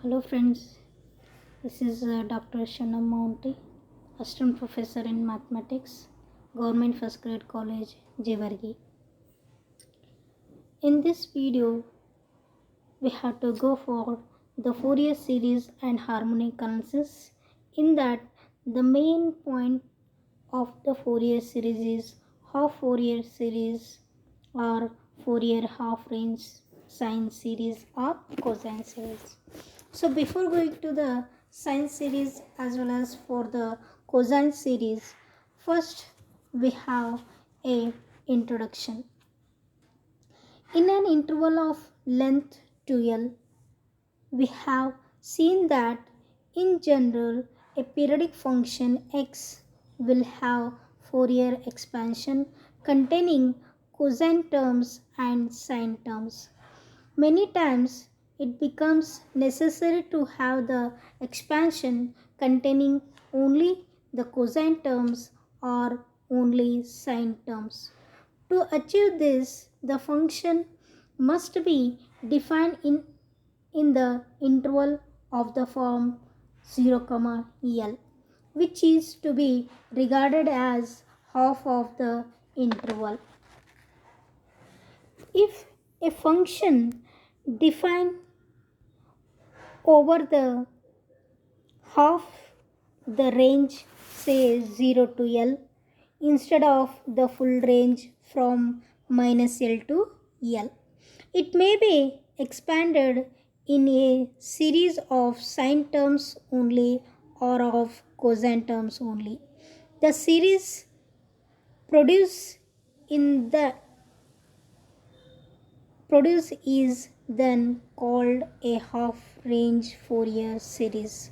Hello friends, this is Dr. Shanam Mounty, Assistant Professor in Mathematics, Government First Grade College, Jevargi. In this video, we have to go for the Fourier series and harmonic analysis. In that, the main point of the Fourier series is half Fourier series or Fourier half range sine series or cosine series. So before going to the sine series as well as for the cosine series, first we have a introduction. In an interval of length 2L, we have seen that in general a periodic function x will have Fourier expansion containing cosine terms and sine terms. Many times it becomes necessary to have the expansion containing only the cosine terms or only sine terms. To achieve this, the function must be defined in the interval of the form 0, L, which is to be regarded as half of the interval. If a function defined over the half the range, say 0 to L, instead of the full range from minus L to L. It may be expanded in a series of sine terms only or of cosine terms only. The series produced in the produce is then called a half range Fourier series.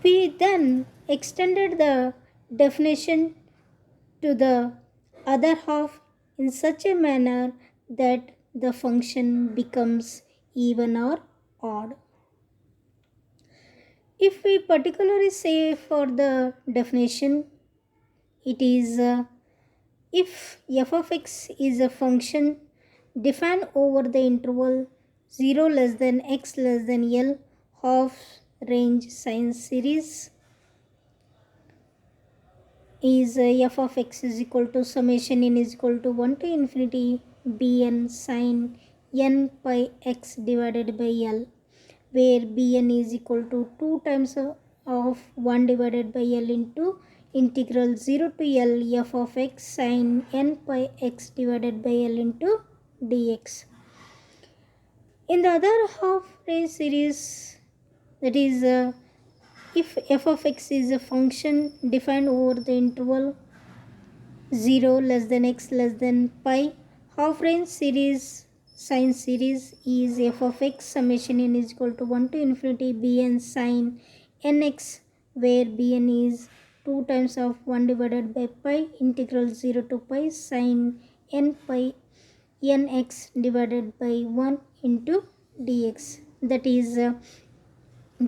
We then extended the definition to the other half in such a manner that the function becomes even or odd. If we particularly say for the definition, it is if f of x is a function defined over the interval 0 less than x less than L half range sine series is f of x is equal to summation n is equal to 1 to infinity bn sine n pi x divided by L, where bn is equal to 2 times of 1 divided by L into integral 0 to L f of x sine n pi x divided by L into dx. In the other half range series, that is if f of x is a function defined over the interval 0 less than x less than pi, half range series sine series is f of x summation n is equal to 1 to infinity bn sine nx, where bn is 2 times of 1 divided by pi integral 0 to pi sine n pi nx divided by 1 into dx. That is the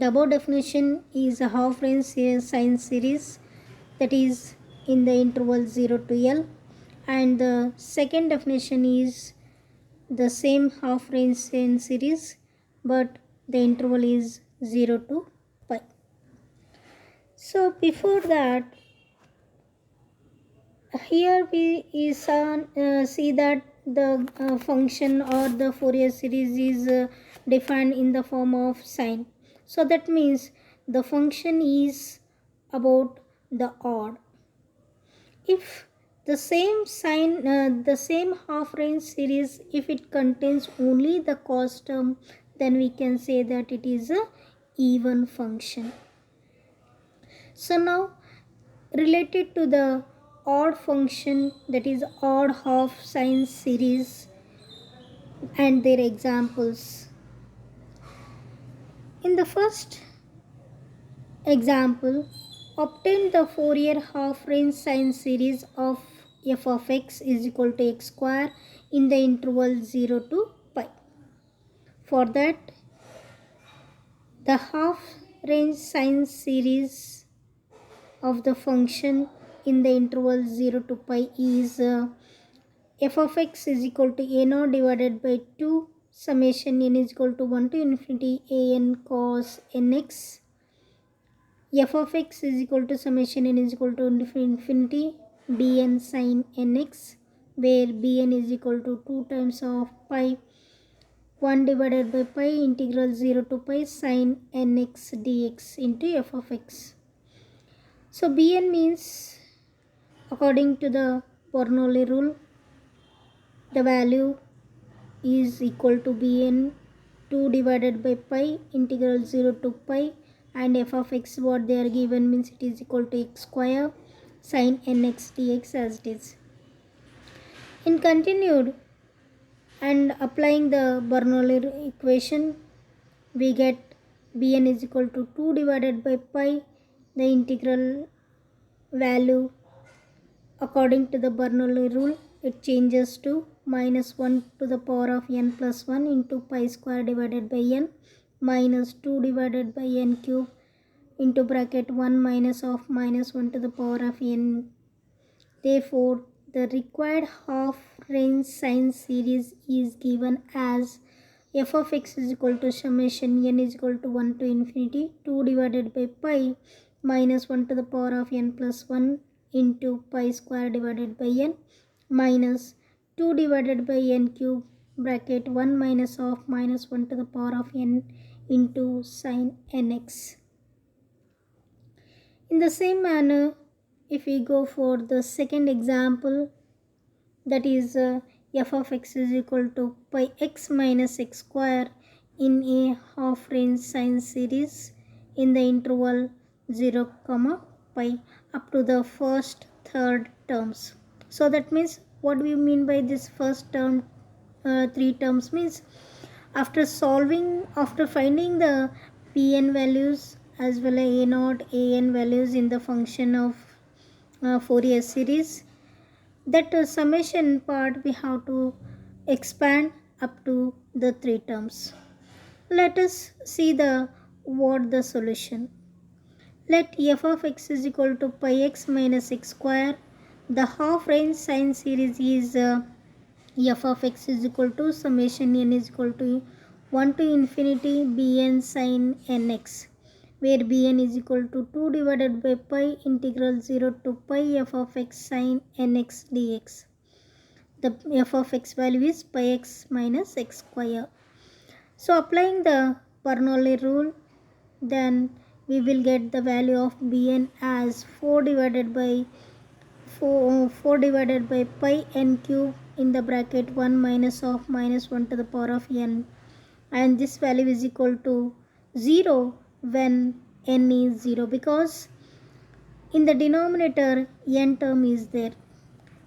above definition is a half range sine series, that is in the interval 0 to L, and the second definition is the same half range sine series but the interval is 0 to pi. So before that, here we see that the function or the Fourier series is defined in the form of sine. So that means the function is about the odd. If the same half range series, if it contains only the cos term, then we can say that it is a even function. So now related to the odd function, that is odd half sine series and their examples. In the first example, obtain the Fourier half range sine series of f of x is equal to x square in the interval 0 to pi. For that, the half range sine series of the function in the interval 0 to pi is f of x is equal to a0 divided by 2 summation n is equal to 1 to infinity an cos nx. F of x is equal to summation n is equal to infinity bn sin nx, where bn is equal to 2 times of pi 1 divided by pi integral 0 to pi sin nx dx into f of x. So bn means, according to the Bernoulli rule, the value is equal to bn 2 divided by pi integral 0 to pi, and f of x what they are given means it is equal to x square sin nx dx as it is. In continued and applying the Bernoulli equation, we get bn is equal to 2 divided by pi, the integral value according to the Bernoulli rule it changes to minus 1 to the power of n plus 1 into pi square divided by n minus 2 divided by n cube into bracket 1 minus of minus 1 to the power of n. Therefore, the required half range sine series is given as f of x is equal to summation n is equal to 1 to infinity 2 divided by pi minus 1 to the power of n plus 1 into pi square divided by n minus 2 divided by n cube bracket 1 minus of minus 1 to the power of n into sin nx. In the same manner, if we go for the second example, that is f of x is equal to pi x minus x square in a half range sine series in the interval 0 comma pi up to the first third terms. So that means, what do you mean by this first term, three terms means, after finding the pn values as well as a naught an values in the function of Fourier series, that summation part we have to expand up to the three terms. Let us see what the solution. Let f of x is equal to pi x minus x square. The half range sine series is f of x is equal to summation n is equal to 1 to infinity bn sin nx, where bn is equal to 2 divided by pi integral 0 to pi f of x sin nx dx. The f of x value is pi x minus x square. So applying the Bernoulli rule, then we will get the value of bn as 4 divided by pi n cube in the bracket 1 minus of minus 1 to the power of n, and this value is equal to 0 when n is 0, because in the denominator n term is there.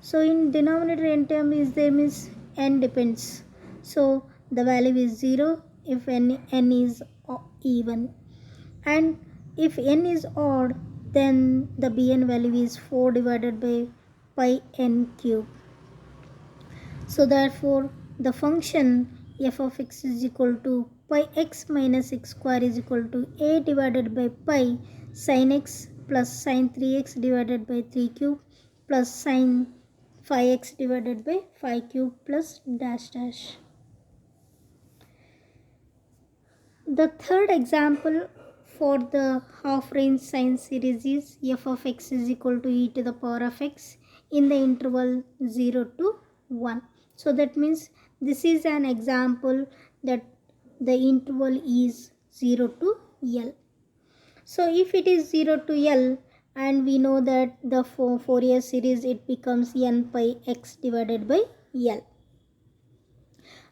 So in denominator n term is there means n depends. So the value is 0 if n is even, and if n is odd, then the bn value is 4 divided by pi n cube. So therefore, the function f of x is equal to pi x minus x square is equal to a divided by pi sin x plus sin 3x divided by 3 cube plus sin 5x divided by 5 cube plus dash dash. The third example for the half range sine series is f of x is equal to e to the power of x in the interval 0 to 1. So that means this is an example that the interval is 0 to L. So if it is 0 to L, and we know that the Fourier series it becomes n pi x divided by L,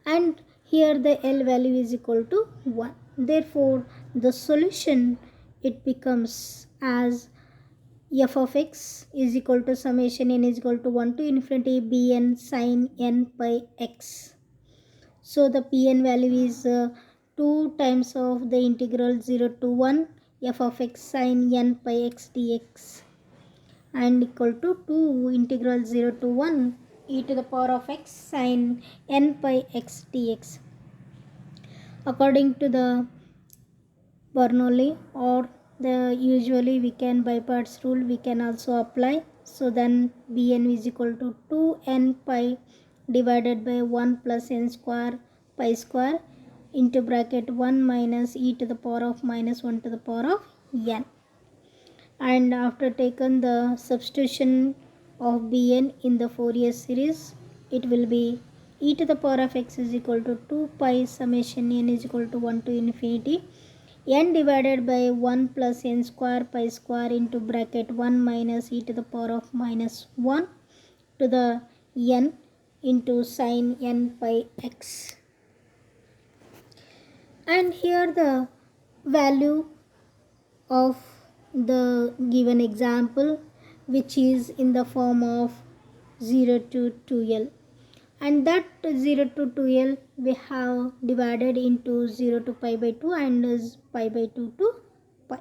and here the L value is equal to 1. Therefore, the solution it becomes as f of x is equal to summation n is equal to 1 to infinity bn sin n pi x. So the pn value is 2 times of the integral 0 to 1 f of x sin n pi x dx, and equal to 2 integral 0 to 1 e to the power of x sin n pi x dx. According to the Bernoulli, or the usually we can by parts rule we can also apply. So then bn is equal to 2 n pi divided by 1 plus n square pi square into bracket 1 minus e to the power of minus 1 to the power of n. And after taken the substitution of bn in the Fourier series, it will be e to the power of x is equal to 2 pi summation n is equal to 1 to infinity n divided by 1 plus n square pi square into bracket 1 minus e to the power of minus 1 to the n into sin n pi x. And here the value of the given example, which is in the form of 0 to 2l, and that 0 to 2l we have divided into 0 to pi by 2 and is pi by 2 to pi.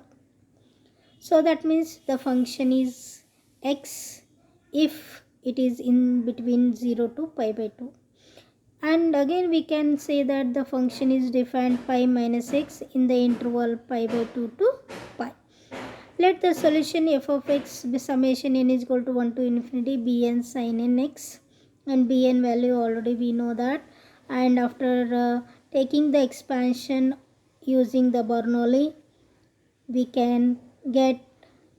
So that means the function is x if it is in between 0 to pi by 2. And again we can say that the function is defined pi minus x in the interval pi by 2 to pi. Let the solution f of x be summation n is equal to 1 to infinity bn sin n x, and bn value already we know that. And after taking the expansion using the Bernoulli, we can get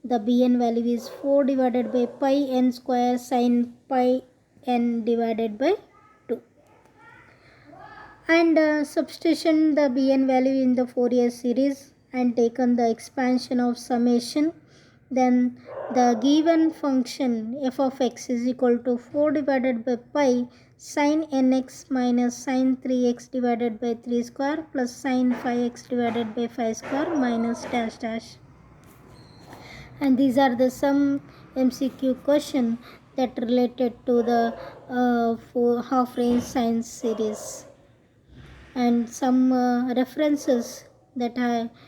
the bn value is 4 divided by pi n square sin pi n divided by 2. And substitution the bn value in the Fourier series and taken the expansion of summation, then the given function f of x is equal to 4 divided by pi sin nx minus sin 3x divided by 3 square plus sin 5x divided by 5 square minus dash dash. And these are the some MCQ question that related to the half range science series, and some references that I